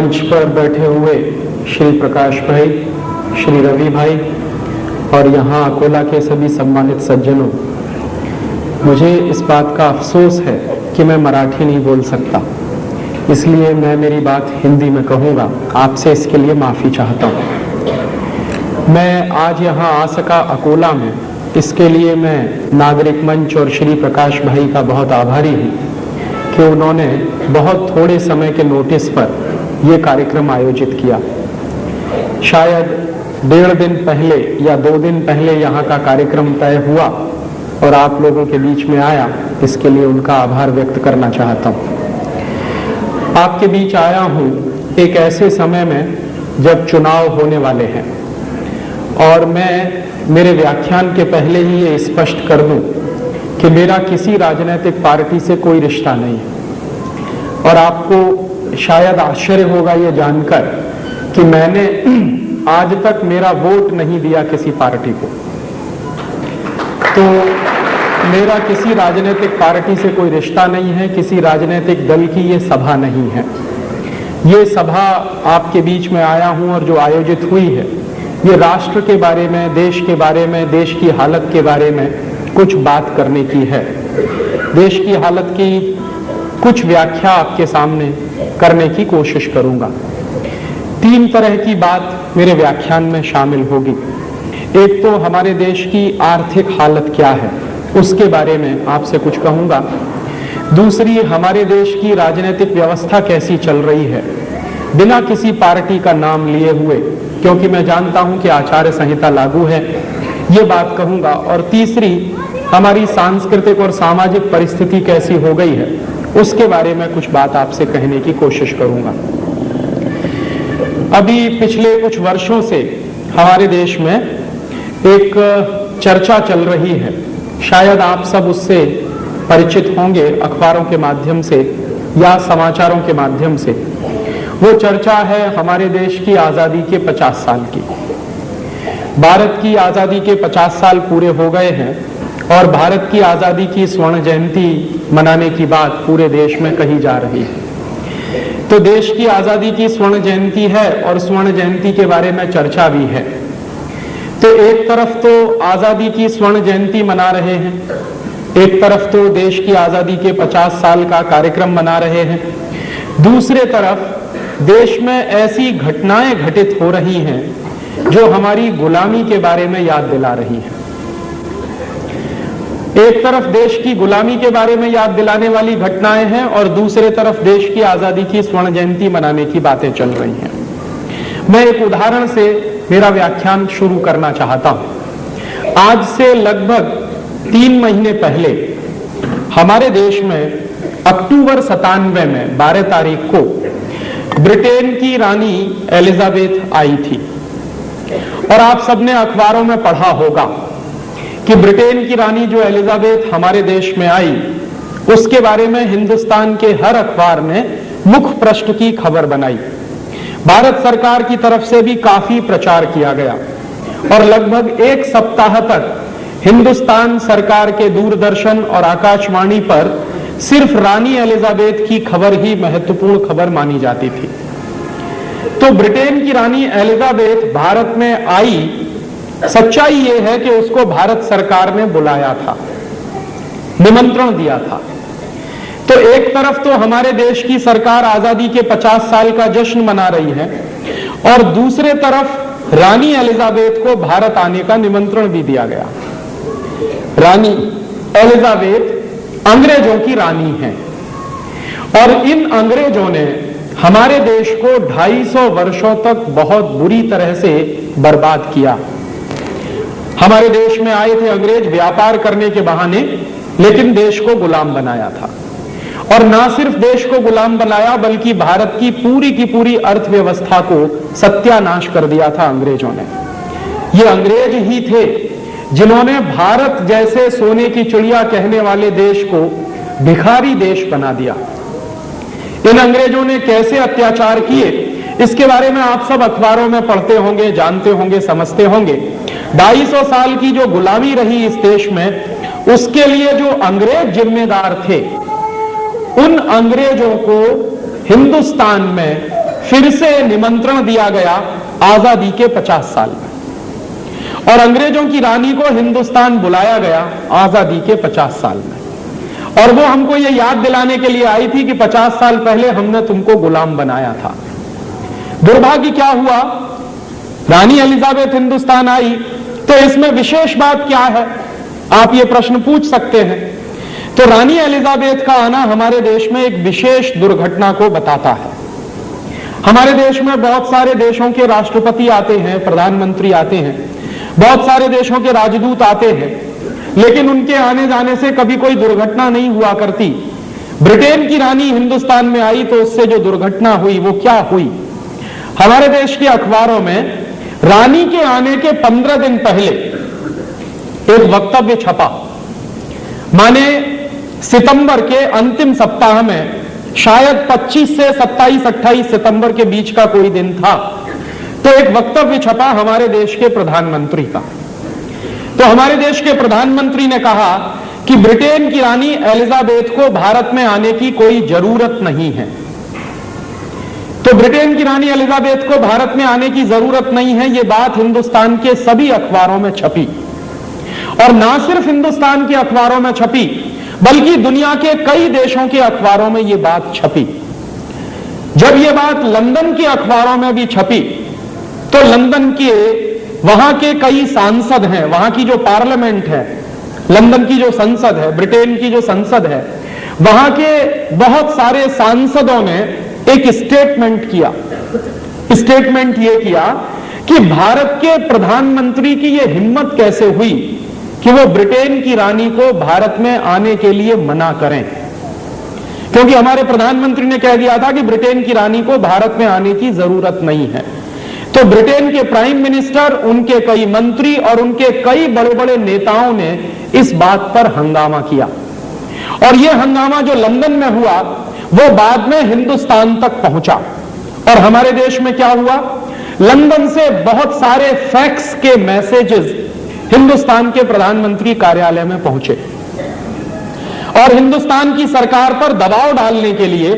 मंच पर बैठे हुए श्री प्रकाश भाई, श्री रवि भाई और यहाँ अकोला के सभी सम्मानित सज्जनों, मुझे इस बात का अफसोस है कि मैं मराठी नहीं बोल सकता, इसलिए मैं मेरी बात हिंदी में कहूँगा। आपसे इसके लिए माफ़ी चाहता हूँ। मैं आज यहाँ आ सका अकोला में, इसके लिए मैं नागरिक मंच और श्री प्रकाश भाई का बहुत आभारी हूँ कि उन्होंने बहुत थोड़े समय के नोटिस पर यह कार्यक्रम आयोजित किया। शायद 1.5 दिन पहले या 2 दिन पहले यहाँ का कार्यक्रम तय हुआ और आप लोगों के बीच में आया, इसके लिए उनका आभार व्यक्त करना चाहता हूँ। आपके बीच आया हूँ एक ऐसे समय में जब चुनाव होने वाले हैं और मैं मेरे व्याख्यान के पहले ही ये स्पष्ट कर दूं कि मेरा किसी राजनीतिक पार्टी से कोई रिश्ता नहीं है। और आपको शायद आश्चर्य होगा ये जानकर कि मैंने आज तक मेरा वोट नहीं दिया किसी पार्टी को। तो मेरा किसी राजनीतिक पार्टी से कोई रिश्ता नहीं है, किसी राजनीतिक दल की ये सभा नहीं है। ये सभा आपके बीच में आया हूं और जो आयोजित हुई है, ये राष्ट्र के बारे में, देश के बारे में, देश की हालत के बारे में कुछ बात करने की है। देश की हालत की कुछ व्याख्या आपके सामने करने की कोशिश करूंगा। 3 तरह की बात मेरे व्याख्यान में शामिल होगी। एक तो हमारे देश की आर्थिक हालत क्या है, उसके बारे में आपसे कुछ कहूंगा। दूसरी, हमारे देश की राजनीतिक व्यवस्था कैसी चल रही है, बिना किसी पार्टी का नाम लिए हुए, क्योंकि मैं जानता हूं कि आचार संहिता लागू है, ये बात कहूंगा। और तीसरी, हमारी सांस्कृतिक और सामाजिक परिस्थिति कैसी हो गई है, उसके बारे में कुछ बात आपसे कहने की कोशिश करूंगा। अभी पिछले कुछ वर्षों से हमारे देश में एक चर्चा चल रही है, शायद आप सब उससे परिचित होंगे अखबारों के माध्यम से या समाचारों के माध्यम से। वो चर्चा है हमारे देश की आजादी के 50 साल की। भारत की आजादी के 50 साल पूरे हो गए हैं और भारत की आजादी की स्वर्ण जयंती मनाने की बात पूरे देश में कही जा रही है। तो देश की आजादी की स्वर्ण जयंती है और स्वर्ण जयंती के बारे में चर्चा भी है। तो एक तरफ तो आजादी की स्वर्ण जयंती मना रहे हैं, एक तरफ तो देश की आजादी के 50 साल का कार्यक्रम मना रहे हैं, दूसरे तरफ देश में ऐसी घटनाएं घटित हो रही हैं जो हमारी गुलामी के बारे में याद दिला रही हैं। एक तरफ देश की गुलामी के बारे में याद दिलाने वाली घटनाएं हैं और दूसरे तरफ देश की आजादी की स्वर्ण जयंती मनाने की बातें चल रही हैं। मैं एक उदाहरण से मेरा व्याख्यान शुरू करना चाहता हूं। आज से लगभग 3 महीने पहले हमारे देश में अक्टूबर 97 में 12 तारीख को ब्रिटेन की रानी एलिजाबेथ आई थी और आप सबने अखबारों में पढ़ा होगा कि ब्रिटेन की रानी जो एलिजाबेथ हमारे देश में आई, उसके बारे में हिंदुस्तान के हर अखबार ने मुख्य पृष्ठ की खबर बनाई। भारत सरकार की तरफ से भी काफी प्रचार किया गया और लगभग 1 सप्ताह तक हिंदुस्तान सरकार के दूरदर्शन और आकाशवाणी पर सिर्फ रानी एलिजाबेथ की खबर ही महत्वपूर्ण खबर मानी जाती थी। तो ब्रिटेन की रानी एलिजाबेथ भारत में आई, सच्चाई यह है कि उसको भारत सरकार ने बुलाया था, निमंत्रण दिया था। तो एक तरफ तो हमारे देश की सरकार आजादी के 50 साल का जश्न मना रही है और दूसरे तरफ रानी एलिजाबेथ को भारत आने का निमंत्रण भी दिया गया। रानी एलिजाबेथ अंग्रेजों की रानी है और इन अंग्रेजों ने हमारे देश को 250 वर्षों तक बहुत बुरी तरह से बर्बाद किया। हमारे देश में आए थे अंग्रेज व्यापार करने के बहाने, लेकिन देश को गुलाम बनाया था और ना सिर्फ देश को गुलाम बनाया बल्कि भारत की पूरी अर्थव्यवस्था को सत्यानाश कर दिया था अंग्रेजों ने। ये अंग्रेज ही थे जिन्होंने भारत जैसे सोने की चिड़िया कहने वाले देश को भिखारी देश बना दिया। इन अंग्रेजों ने कैसे अत्याचार किए, इसके बारे में आप सब अखबारों में पढ़ते होंगे, जानते होंगे, समझते होंगे। 250 साल की जो गुलामी रही इस देश में, उसके लिए जो अंग्रेज जिम्मेदार थे, उन अंग्रेजों को हिंदुस्तान में फिर से निमंत्रण दिया गया आजादी के 50 साल में, और अंग्रेजों की रानी को हिंदुस्तान बुलाया गया आजादी के 50 साल में, और वो हमको ये याद दिलाने के लिए आई थी कि 50 साल पहले हमने तुमको गुलाम बनाया था। दुर्भाग्य क्या हुआ, रानी एलिजाबेथ हिंदुस्तान आई, तो इसमें विशेष बात क्या है, आप ये प्रश्न पूछ सकते हैं। तो रानी एलिजाबेथ का आना हमारे देश में एक विशेष दुर्घटना को बताता है। हमारे देश में बहुत सारे देशों के राष्ट्रपति आते हैं, प्रधानमंत्री आते हैं, बहुत सारे देशों के राजदूत आते हैं, लेकिन उनके आने जाने से कभी कोई दुर्घटना नहीं हुआ करती। ब्रिटेन की रानी हिंदुस्तान में आई तो उससे जो दुर्घटना हुई वो क्या हुई, हमारे देश के अखबारों में रानी के आने के 15 दिन पहले एक वक्तव्य छपा। माने सितंबर के अंतिम सप्ताह में, शायद 25 से 27-28 सितंबर के बीच का कोई दिन था, तो एक वक्तव्य छपा हमारे देश के प्रधानमंत्री का। तो हमारे देश के प्रधानमंत्री ने कहा कि ब्रिटेन की रानी एलिजाबेथ को भारत में आने की कोई जरूरत नहीं है। तो ब्रिटेन की रानी एलिजाबेथ को भारत में आने की जरूरत नहीं है, यह बात हिंदुस्तान के सभी अखबारों में छपी, और ना सिर्फ हिंदुस्तान के अखबारों में छपी बल्कि दुनिया के कई देशों के अखबारों में यह बात छपी। जब यह बात लंदन के अखबारों में भी छपी तो लंदन के वहां के कई सांसद हैं, वहां की जो पार्लियामेंट है, लंदन की जो संसद है, ब्रिटेन की जो संसद है, वहां के बहुत सारे सांसदों ने एक स्टेटमेंट किया। स्टेटमेंट यह किया कि भारत के प्रधानमंत्री की यह हिम्मत कैसे हुई कि वो ब्रिटेन की रानी को भारत में आने के लिए मना करें, क्योंकि हमारे प्रधानमंत्री ने कह दिया था कि ब्रिटेन की रानी को भारत में आने की जरूरत नहीं है। तो ब्रिटेन के प्राइम मिनिस्टर, उनके कई मंत्री और उनके कई बड़े बड़े नेताओं ने इस बात पर हंगामा किया, और यह हंगामा जो लंदन में हुआ वो बाद में हिंदुस्तान तक पहुंचा। और हमारे देश में क्या हुआ, लंदन से बहुत सारे फैक्स के मैसेजेस हिंदुस्तान के प्रधानमंत्री कार्यालय में पहुंचे, और हिंदुस्तान की सरकार पर दबाव डालने के लिए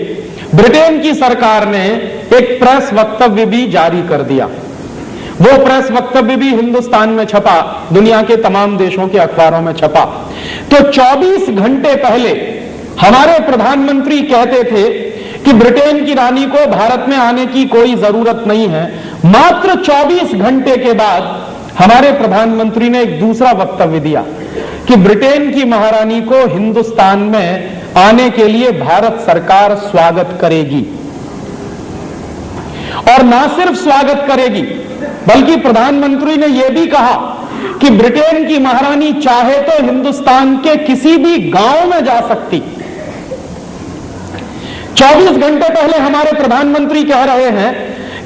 ब्रिटेन की सरकार ने एक प्रेस वक्तव्य भी जारी कर दिया। वो प्रेस वक्तव्य भी हिंदुस्तान में छपा, दुनिया के तमाम देशों के अखबारों में छपा। तो 24 घंटे पहले हमारे प्रधानमंत्री कहते थे कि ब्रिटेन की रानी को भारत में आने की कोई जरूरत नहीं है। मात्र 24 घंटे के बाद हमारे प्रधानमंत्री ने एक दूसरा वक्तव्य दिया कि ब्रिटेन की महारानी को हिंदुस्तान में आने के लिए भारत सरकार स्वागत करेगी, और ना सिर्फ स्वागत करेगी बल्कि प्रधानमंत्री ने यह भी कहा कि ब्रिटेन की महारानी चाहे तो हिंदुस्तान के किसी भी गांव में जा सकती। 24 घंटे पहले हमारे प्रधानमंत्री कह रहे हैं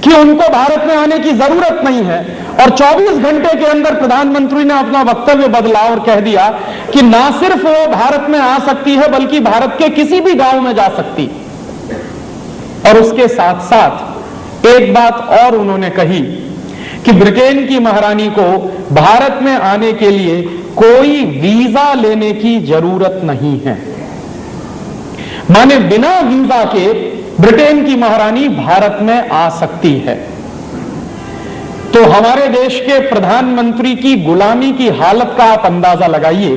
कि उनको भारत में आने की जरूरत नहीं है, और 24 घंटे के अंदर प्रधानमंत्री ने अपना वक्तव्य बदला और कह दिया कि ना सिर्फ वो भारत में आ सकती है बल्कि भारत के किसी भी गांव में जा सकती। और उसके साथ साथ एक बात और उन्होंने कही कि ब्रिटेन की महारानी को भारत में आने के लिए कोई वीजा लेने की जरूरत नहीं है। माने बिना वीजा के ब्रिटेन की महारानी भारत में आ सकती है। तो हमारे देश के प्रधानमंत्री की गुलामी की हालत का आप अंदाजा लगाइए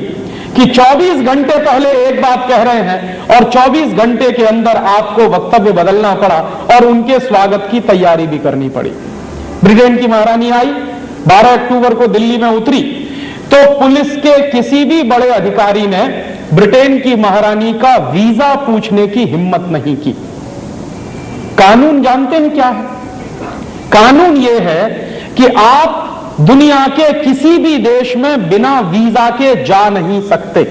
कि 24 घंटे पहले एक बात कह रहे हैं और 24 घंटे के अंदर आपको वक्तव्य बदलना पड़ा और उनके स्वागत की तैयारी भी करनी पड़ी। ब्रिटेन की महारानी आई, 12 अक्टूबर को दिल्ली में उतरी, तो पुलिस के किसी भी बड़े अधिकारी ने ब्रिटेन की महारानी का वीजा पूछने की हिम्मत नहीं की। कानून जानते हैं क्या है? कानून यह है कि आप दुनिया के किसी भी देश में बिना वीजा के जा नहीं सकते,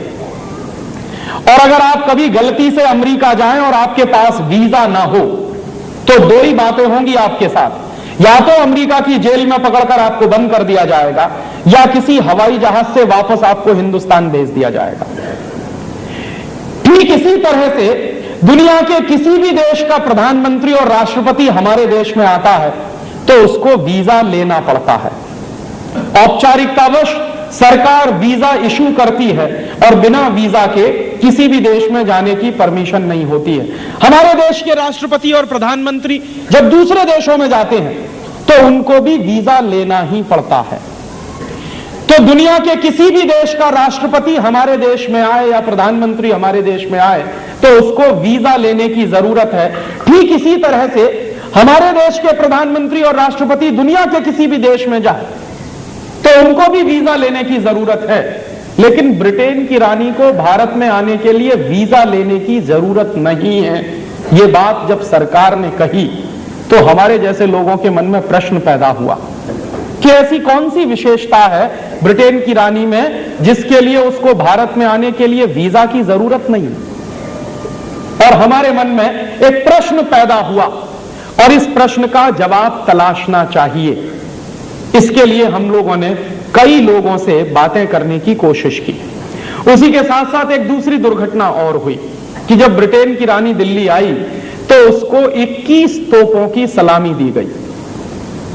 और अगर आप कभी गलती से अमेरिका जाएं और आपके पास वीजा ना हो तो दो ही बातें होंगी आपके साथ, या तो अमेरिका की जेल में पकड़कर आपको बंद कर दिया जाएगा या किसी हवाई जहाज से वापस आपको हिंदुस्तान भेज दिया जाएगा। ठीक इसी तरह से दुनिया के किसी भी देश का प्रधानमंत्री और राष्ट्रपति हमारे देश में आता है तो उसको वीजा लेना पड़ता है। औपचारिकतावश सरकार वीजा इशू करती है, और बिना वीजा के किसी भी देश में जाने की परमिशन नहीं होती है। हमारे देश के राष्ट्रपति और प्रधानमंत्री जब दूसरे देशों में जाते हैं तो उनको भी वीजा लेना ही पड़ता है। तो दुनिया के किसी भी देश का राष्ट्रपति हमारे देश में आए या प्रधानमंत्री हमारे देश में आए तो उसको वीजा लेने की जरूरत है। ठीक इसी तरह से हमारे देश के प्रधानमंत्री और राष्ट्रपति दुनिया के किसी भी देश में जाए तो उनको भी वीजा लेने की जरूरत है। लेकिन ब्रिटेन की रानी को भारत में आने के लिए वीजा लेने की जरूरत नहीं है। यह बात जब सरकार ने कही तो हमारे जैसे लोगों के मन में प्रश्न पैदा हुआ कि ऐसी कौन सी विशेषता है ब्रिटेन की रानी में जिसके लिए उसको भारत में आने के लिए वीजा की जरूरत नहीं। और हमारे मन में एक प्रश्न पैदा हुआ और इस प्रश्न का जवाब तलाशना चाहिए। इसके लिए हम लोगों ने कई लोगों से बातें करने की कोशिश की। उसी के साथ साथ एक दूसरी दुर्घटना और हुई कि जब ब्रिटेन की रानी दिल्ली आई तो उसको 21 तोपों की सलामी दी गई।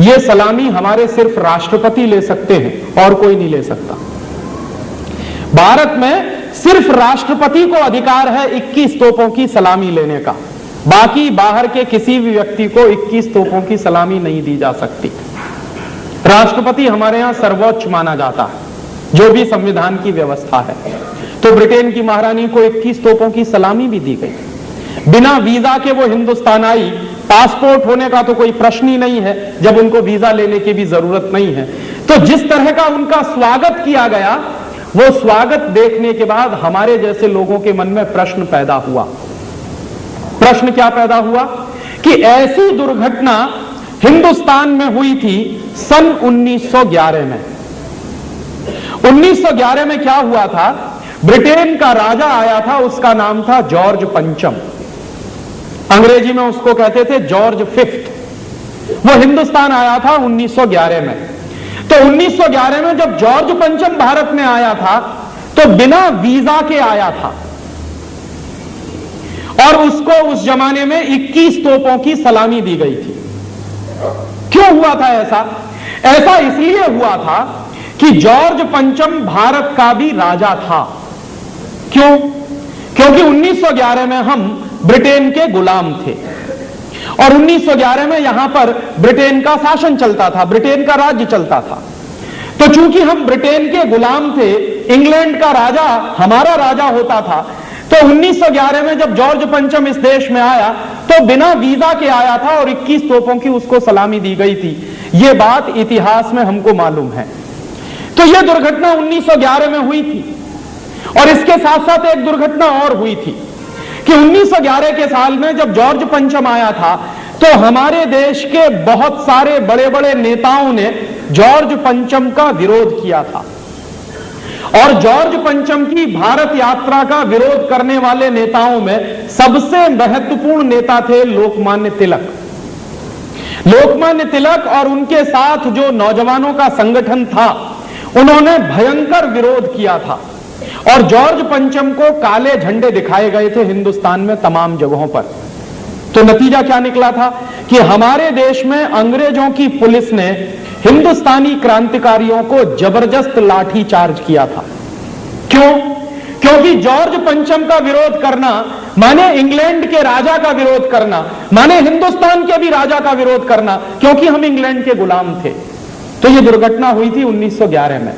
यह सलामी हमारे सिर्फ राष्ट्रपति ले सकते हैं और कोई नहीं ले सकता। भारत में सिर्फ राष्ट्रपति को अधिकार है 21 तोपों की सलामी लेने का। बाकी बाहर के किसी भी व्यक्ति को 21 तोपों की सलामी नहीं दी जा सकती। राष्ट्रपति हमारे यहां सर्वोच्च माना जाता है, जो भी संविधान की व्यवस्था है। तो ब्रिटेन की महारानी को 21 तोपों की सलामी भी दी गई। बिना वीजा के वो हिंदुस्तान आई। पासपोर्ट होने का तो कोई प्रश्न ही नहीं है जब उनको वीजा लेने की भी जरूरत नहीं है। तो जिस तरह का उनका स्वागत किया गया, वो स्वागत देखने के बाद हमारे जैसे लोगों के मन में प्रश्न पैदा हुआ। प्रश्न क्या पैदा हुआ कि ऐसी दुर्घटना हिंदुस्तान में हुई थी सन 1911 में। 1911 में क्या हुआ था? ब्रिटेन का राजा आया था, उसका नाम था जॉर्ज पंचम। अंग्रेजी में उसको कहते थे जॉर्ज फिफ्थ। वो हिंदुस्तान आया था 1911 में। तो 1911 में जब जॉर्ज पंचम भारत में आया था तो बिना वीजा के आया था और उसको उस जमाने में 21 तोपों की सलामी दी गई थी। क्यों हुआ था ऐसा? ऐसा इसलिए हुआ था कि जॉर्ज पंचम भारत का भी राजा था। क्यों? क्योंकि 1911 में हम ब्रिटेन के गुलाम थे और 1911 में यहां पर ब्रिटेन का शासन चलता था, ब्रिटेन का राज्य चलता था। तो चूंकि हम ब्रिटेन के गुलाम थे, इंग्लैंड का राजा हमारा राजा होता था। तो 1911 में जब जॉर्ज पंचम इस देश में आया तो बिना वीजा के आया था और 21 तोपों की उसको सलामी दी गई थी। यह बात इतिहास में हमको मालूम है। तो यह दुर्घटना 1911 में हुई थी। और इसके साथ साथ एक दुर्घटना और हुई थी कि 1911 के साल में जब जॉर्ज पंचम आया था तो हमारे देश के बहुत सारे बड़े बड़े नेताओं ने जॉर्ज पंचम का विरोध किया था। और जॉर्ज पंचम की भारत यात्रा का विरोध करने वाले नेताओं में सबसे महत्वपूर्ण नेता थे लोकमान्य तिलक। लोकमान्य तिलक और उनके साथ जो नौजवानों का संगठन था, उन्होंने भयंकर विरोध किया था और जॉर्ज पंचम को काले झंडे दिखाए गए थे हिंदुस्तान में तमाम जगहों पर। तो नतीजा क्या निकला था कि हमारे देश में अंग्रेजों की पुलिस ने हिंदुस्तानी क्रांतिकारियों को जबरदस्त लाठी चार्ज किया था। क्यों? क्योंकि जॉर्ज पंचम का विरोध करना माने इंग्लैंड के राजा का विरोध करना, माने हिंदुस्तान के भी राजा का विरोध करना, क्योंकि हम इंग्लैंड के गुलाम थे। तो यह दुर्घटना हुई थी 1911 में।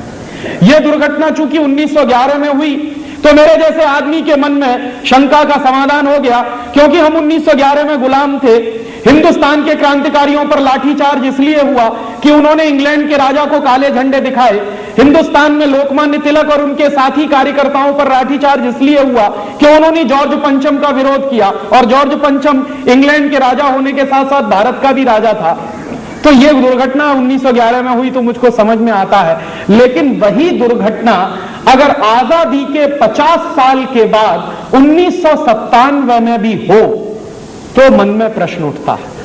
यह दुर्घटना चूंकि 1911 में हुई तो मेरे जैसे आदमी के मन में शंका का समाधान हो गया, क्योंकि हम 1911 में गुलाम थे। हिंदुस्तान के क्रांतिकारियों पर लाठीचार्ज इसलिए हुआ कि उन्होंने इंग्लैंड के राजा को काले झंडे दिखाए। हिंदुस्तान में लोकमान्य तिलक और उनके साथी कार्यकर्ताओं पर लाठीचार्ज इसलिए हुआ कि उन्होंने जॉर्ज पंचम का विरोध किया और जॉर्ज पंचम इंग्लैंड के राजा होने के साथ साथ भारत का भी राजा था। तो यह दुर्घटना 1911 में हुई तो मुझको समझ में आता है। लेकिन वही दुर्घटना अगर आजादी के 50 साल के बाद 1997 में भी हो तो मन में प्रश्न उठता है।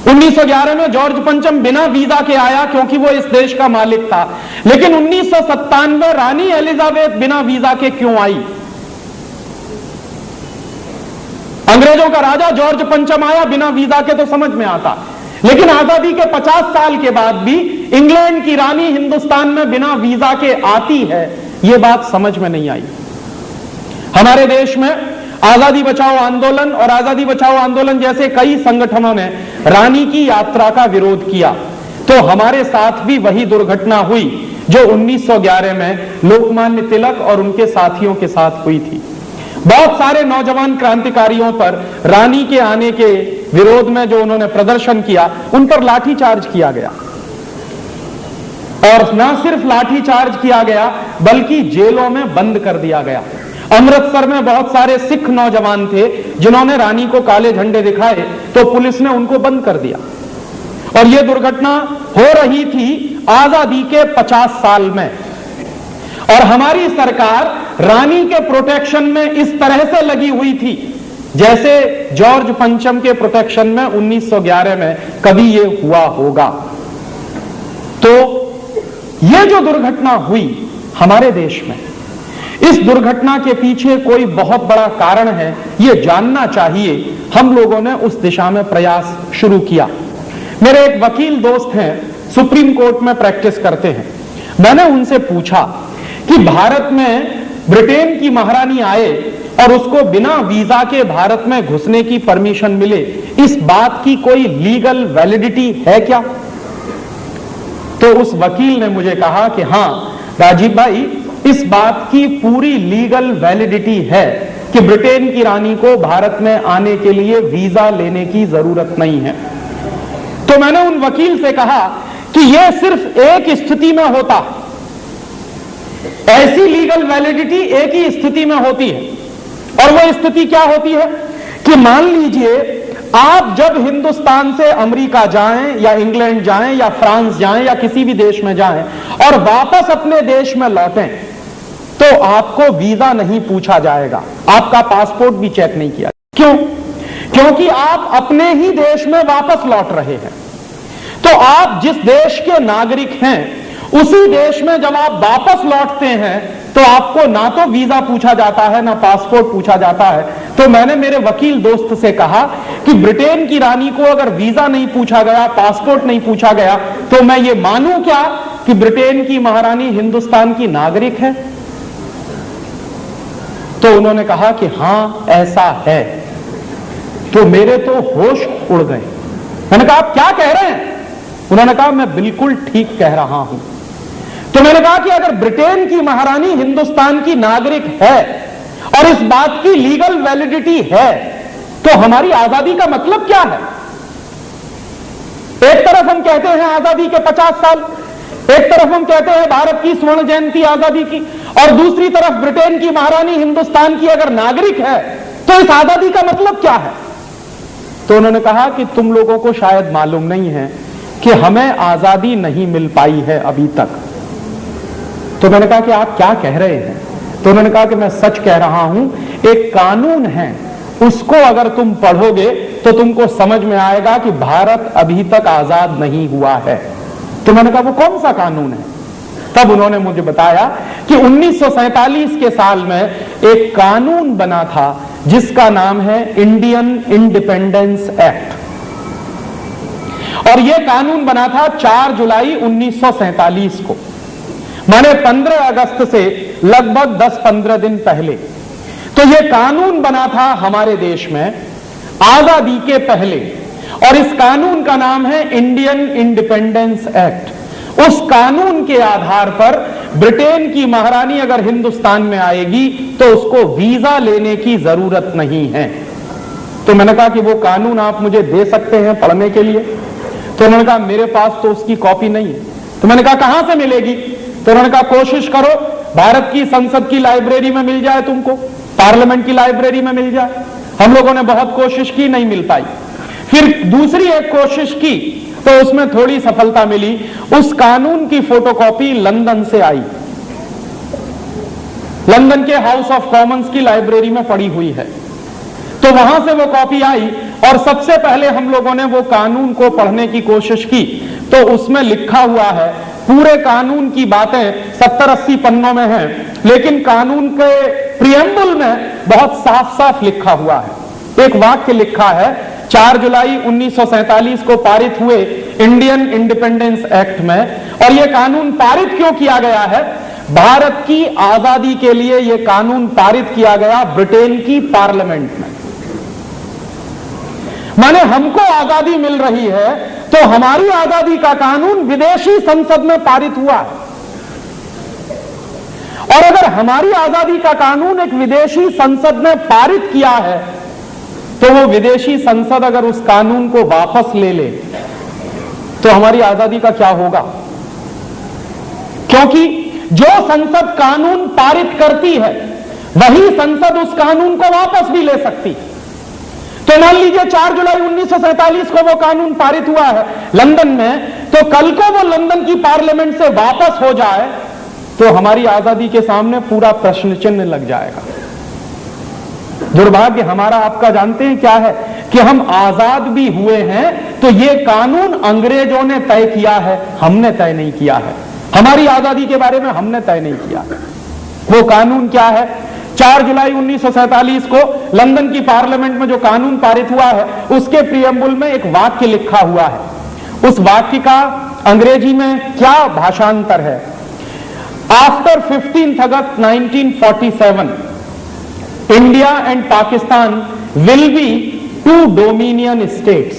1911 में जॉर्ज पंचम बिना वीजा के आया क्योंकि वो इस देश का मालिक था। लेकिन 1997 रानी एलिजाबेथ बिना वीजा के क्यों आई? अंग्रेजों का राजा जॉर्ज पंचम आया बिना वीजा के तो समझ में आता, लेकिन आजादी के 50 साल के बाद भी इंग्लैंड की रानी हिंदुस्तान में बिना वीजा के आती है ये बात समझ में नहीं आई। हमारे देश में आजादी बचाओ आंदोलन और आजादी बचाओ आंदोलन जैसे कई संगठनों ने रानी की यात्रा का विरोध किया, तो हमारे साथ भी वही दुर्घटना हुई जो 1911 में लोकमान्य तिलक और उनके साथियों के साथ हुई थी। बहुत सारे नौजवान क्रांतिकारियों पर रानी के आने के विरोध में जो उन्होंने प्रदर्शन किया, उन पर लाठीचार्ज किया गया, और ना सिर्फ लाठीचार्ज किया गया बल्कि जेलों में बंद कर दिया गया। अमृतसर में बहुत सारे सिख नौजवान थे जिन्होंने रानी को काले झंडे दिखाए, तो पुलिस ने उनको बंद कर दिया। और यह दुर्घटना हो रही थी आजादी के 50 साल में, और हमारी सरकार रानी के प्रोटेक्शन में इस तरह से लगी हुई थी जैसे जॉर्ज पंचम के प्रोटेक्शन में 1911 में कभी यह हुआ होगा। तो यह जो दुर्घटना हुई हमारे देश में, इस दुर्घटना के पीछे कोई बहुत बड़ा कारण है, यह जानना चाहिए। हम लोगों ने उस दिशा में प्रयास शुरू किया। मेरे एक वकील दोस्त हैं, सुप्रीम कोर्ट में प्रैक्टिस करते हैं। मैंने उनसे पूछा कि भारत में ब्रिटेन की महारानी आए और उसको बिना वीजा के भारत में घुसने की परमिशन मिले, इस बात की कोई लीगल वैलिडिटी है क्या? तो उस वकील ने मुझे कहा कि हां राजीव भाई, इस बात की पूरी लीगल वैलिडिटी है कि ब्रिटेन की रानी को भारत में आने के लिए वीजा लेने की जरूरत नहीं है। तो मैंने उन वकील से कहा कि यह सिर्फ एक स्थिति में होता, ऐसी लीगल वैलिडिटी एक ही स्थिति में होती है, और वह स्थिति क्या होती है कि मान लीजिए आप जब हिंदुस्तान से अमेरिका जाएं या इंग्लैंड जाएं या फ्रांस जाएं या किसी भी देश में जाएं और वापस अपने देश में लौटें, तो आपको वीजा नहीं पूछा जाएगा, आपका पासपोर्ट भी चेक नहीं किया। क्यों? क्योंकि आप अपने ही देश में वापस लौट रहे हैं। तो आप जिस देश के नागरिक हैं, उसी देश में जब आप वापस लौटते हैं तो आपको ना तो वीजा पूछा जाता है ना पासपोर्ट पूछा जाता है। तो मैंने मेरे वकील दोस्त से कहा कि ब्रिटेन की रानी को अगर वीजा नहीं पूछा गया, पासपोर्ट नहीं पूछा गया, तो मैं ये मानूं क्या कि ब्रिटेन की महारानी हिंदुस्तान की नागरिक है? तो उन्होंने कहा कि हां ऐसा है। तो मेरे तो होश उड़ गए। मैंने कहा आप क्या कह रहे हैं? उन्होंने कहा मैं बिल्कुल ठीक कह रहा हूं। तो मैंने कहा कि अगर ब्रिटेन की महारानी हिंदुस्तान की नागरिक है और इस बात की लीगल वैलिडिटी है, तो हमारी आजादी का मतलब क्या है? एक तरफ हम कहते हैं आजादी के 50 साल, एक तरफ हम कहते हैं भारत की स्वर्ण जयंती आजादी की, और दूसरी तरफ ब्रिटेन की महारानी हिंदुस्तान की अगर नागरिक है, तो इस आजादी का मतलब क्या है? तो उन्होंने कहा कि तुम लोगों को शायद मालूम नहीं है कि हमें आजादी नहीं मिल पाई है अभी तक। तो मैंने कहा कि आप क्या कह रहे हैं? तो उन्होंने कहा कि मैं सच कह रहा हूं, एक कानून है, उसको अगर तुम पढ़ोगे तो तुमको समझ में आएगा कि भारत अभी तक आजाद नहीं हुआ है। तो मैंने कहा वो कौन सा कानून है? तब उन्होंने मुझे बताया कि 1947 के साल में एक कानून बना था जिसका नाम है इंडियन इंडिपेंडेंस एक्ट, और यह कानून बना था 4 जुलाई 1947 को, माने 15 अगस्त से लगभग 10-15 दिन पहले। तो यह कानून बना था हमारे देश में आजादी के पहले, और इस कानून का नाम है इंडियन इंडिपेंडेंस एक्ट। उस कानून के आधार पर ब्रिटेन की महारानी अगर हिंदुस्तान में आएगी तो उसको वीजा लेने की जरूरत नहीं है। तो मैंने कहा कि वो कानून आप मुझे दे सकते हैं पढ़ने के लिए? तो उन्होंने कहा मेरे पास तो उसकी कॉपी नहीं है। तो मैंने कहा कहां से मिलेगी? तो उन्होंने कहा कोशिश करो भारत की संसद की लाइब्रेरी में मिल जाए, तुमको पार्लियामेंट की लाइब्रेरी में मिल जाए। हम लोगों ने बहुत कोशिश की, नहीं मिल पाई। फिर दूसरी एक कोशिश की तो उसमें थोड़ी सफलता मिली। उस कानून की फोटोकॉपी लंदन से आई, लंदन के हाउस ऑफ कॉमन्स की लाइब्रेरी में पड़ी हुई है। तो वहां से वो कॉपी आई, और सबसे पहले हम लोगों ने वो कानून को पढ़ने की कोशिश की। तो उसमें लिखा हुआ है, पूरे कानून की बातें 70-80 पन्नों में हैं, लेकिन कानून के प्रियम्बल में बहुत साफ साफ लिखा हुआ है। एक वाक्य लिखा है, 4 जुलाई 1947 को पारित हुए इंडियन इंडिपेंडेंस एक्ट में, और यह कानून पारित क्यों किया गया है? भारत की आजादी के लिए यह कानून पारित किया गया ब्रिटेन की पार्लियामेंट में। माने हमको आजादी मिल रही है तो हमारी आजादी का कानून विदेशी संसद में पारित हुआ है, और अगर हमारी आजादी का कानून एक विदेशी संसद ने पारित किया है तो वो विदेशी संसद अगर उस कानून को वापस ले ले तो हमारी आजादी का क्या होगा? क्योंकि जो संसद कानून पारित करती है वही संसद उस कानून को वापस भी ले सकती है। तो मान लीजिए 4 जुलाई 1947 को वो कानून पारित हुआ है लंदन में, तो कल को वो लंदन की पार्लियामेंट से वापस हो जाए तो हमारी आजादी के सामने पूरा प्रश्न चिन्ह लग जाएगा। दुर्भाग्य हमारा आपका जानते हैं क्या है कि हम आजाद भी हुए हैं तो ये कानून अंग्रेजों ने तय किया है, हमने तय नहीं किया है। हमारी आजादी के बारे में हमने तय नहीं किया। वो कानून क्या है? 4 जुलाई 1947 को लंदन की पार्लियामेंट में जो कानून पारित हुआ है उसके प्रियम्बुल में एक वाक्य लिखा हुआ है। उस वाक्य का अंग्रेजी में क्या भाषांतर है? After 15th August 1947 India and Pakistan will be 2 dominion states.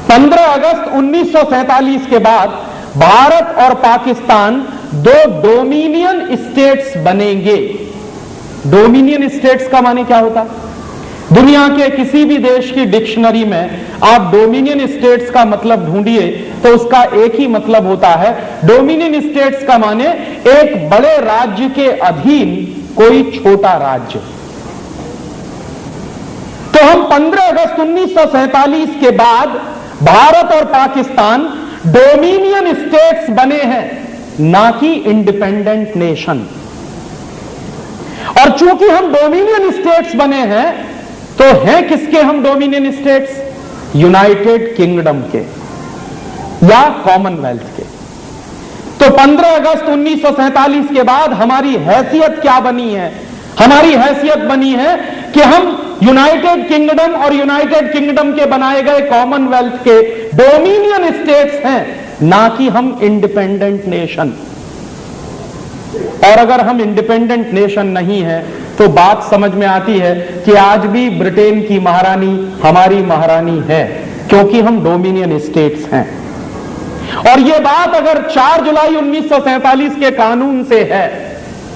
15 अगस्त 1947 के बाद भारत और पाकिस्तान 2 डोमिनियन स्टेट्स बनेंगे। डोमिनियन स्टेट्स का माने क्या होता है? दुनिया के किसी भी देश की डिक्शनरी में आप डोमिनियन स्टेट्स का मतलब ढूंढिए तो उसका एक ही मतलब होता है, डोमिनियन स्टेट्स का माने एक बड़े राज्य के अधीन कोई छोटा राज्य। तो हम 15 अगस्त 1947 के बाद भारत और पाकिस्तान डोमिनियन स्टेट्स बने हैं, ना कि इंडिपेंडेंट नेशन। और चूंकि हम डोमिनियन स्टेट्स बने हैं तो हैं किसके हम डोमिनियन स्टेट्स? यूनाइटेड किंगडम के या कॉमनवेल्थ के। तो 15 अगस्त 1947 के बाद हमारी हैसियत क्या बनी है? हमारी हैसियत बनी है कि हम यूनाइटेड किंगडम और यूनाइटेड किंगडम के बनाए गए कॉमनवेल्थ के डोमिनियन स्टेट्स हैं, ना कि हम इंडिपेंडेंट नेशन। और अगर हम इंडिपेंडेंट नेशन नहीं है तो बात समझ में आती है कि आज भी ब्रिटेन की महारानी हमारी महारानी है, क्योंकि हम डोमिनियन स्टेट्स हैं। और यह बात अगर 4 जुलाई 1947 के कानून से है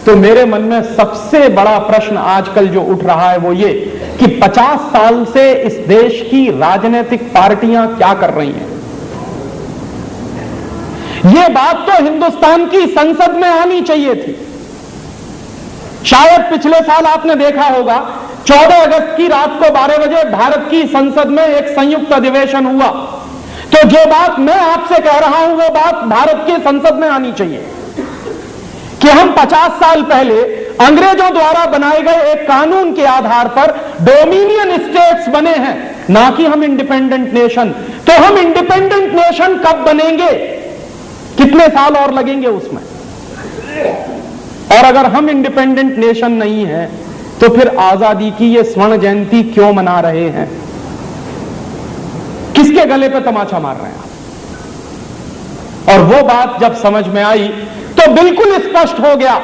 तो मेरे मन में सबसे बड़ा प्रश्न आजकल जो उठ रहा है वो ये कि 50 साल से इस देश की राजनीतिक पार्टियां क्या कर रही हैं। यह बात तो हिंदुस्तान की संसद में आनी चाहिए थी। शायद पिछले साल आपने देखा होगा 14 अगस्त की रात को 12 बजे भारत की संसद में एक संयुक्त अधिवेशन हुआ। तो जो बात मैं आपसे कह रहा हूं वो बात भारत की संसद में आनी चाहिए कि हम 50 साल पहले अंग्रेजों द्वारा बनाए गए एक कानून के आधार पर डोमिनियन स्टेट्स बने हैं, ना कि हम इंडिपेंडेंट नेशन। तो हम इंडिपेंडेंट नेशन कब बनेंगे? कितने साल और लगेंगे उसमें? और अगर हम इंडिपेंडेंट नेशन नहीं हैं तो फिर आजादी की ये स्वर्ण जयंती क्यों मना रहे हैं? किसके गले पे तमाचा मार रहे हैं आप? और वो बात जब समझ में आई तो बिल्कुल स्पष्ट हो गया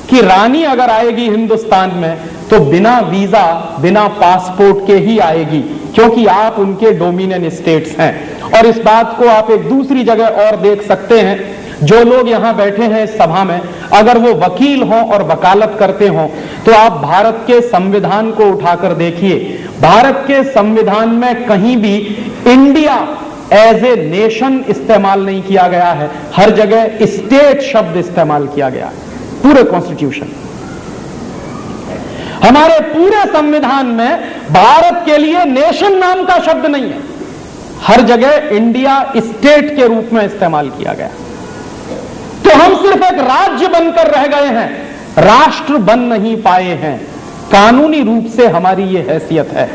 कि रानी अगर आएगी हिंदुस्तान में तो बिना वीजा बिना पासपोर्ट के ही आएगी, क्योंकि आप उनके डोमिनियन स्टेट्स हैं। और इस बात को आप एक दूसरी जगह और देख सकते हैं। जो लोग यहां बैठे हैं इस सभा में, अगर वो वकील हों और वकालत करते हों तो आप भारत के संविधान को उठाकर देखिए। भारत के संविधान में कहीं भी इंडिया एज ए नेशन इस्तेमाल नहीं किया गया है, हर जगह स्टेट शब्द इस्तेमाल किया गया है। पूरे कॉन्स्टिट्यूशन, हमारे पूरे संविधान में भारत के लिए नेशन नाम का शब्द नहीं है, हर जगह इंडिया स्टेट के रूप में इस्तेमाल किया गया। तो हम सिर्फ एक राज्य बनकर रह गए हैं, राष्ट्र बन नहीं पाए हैं। कानूनी रूप से हमारी यह हैसियत है।